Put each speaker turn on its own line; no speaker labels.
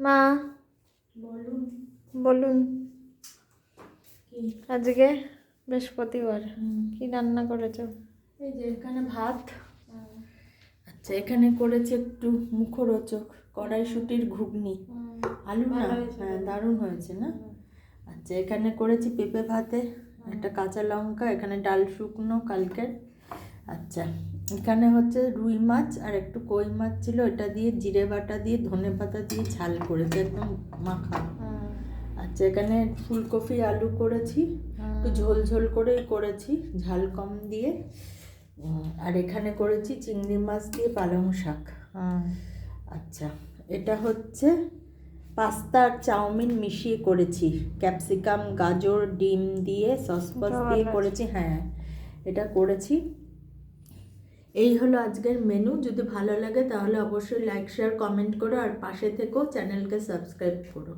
মা
বলুন।
বলুন
কি?
আজকে বৃহস্পতিবার কি রান্না করেছো?
এই যে এখানে ভাত। আচ্ছা, এখানে করেছে একটু মুখরোচক কড়াইশুঁটির ঘুগনি। আলু না, হ্যাঁ দারুণ হয়েছে না? আচ্ছা, এখানে করেছি পেঁপে ভাতে, একটা কাঁচা লঙ্কা, এখানে ডাল শুকনো কালকের। আচ্ছা, এখানে হচ্ছে রুই মাছ আর একটু কই মাছ ছিল, এটা দিয়ে জিরে বাটা দিয়ে ধনে পাতা দিয়ে ঝাল করেছে, একদম মাখা। আচ্ছা, এখানে ফুলকপি আলু করেছি, একটু ঝোল ঝোল করেই করেছি, ঝাল কম দিয়ে। আর এখানে করেছি চিংড়ি মাছ দিয়ে পালং শাক। আচ্ছা, এটা হচ্ছে পাস্তা আর চাউমিন মিশিয়ে করেছি, ক্যাপসিকাম গাজর ডিম দিয়ে সস দিয়ে করেছি। হ্যাঁ, এটা করেছি। এই হলো আজকের মেনু। যদি ভালো লাগে তাহলে অবশ্যই লাইক শেয়ার কমেন্ট করো, আর পাশে থেকেও চ্যানেলকে সাবস্ক্রাইব করো।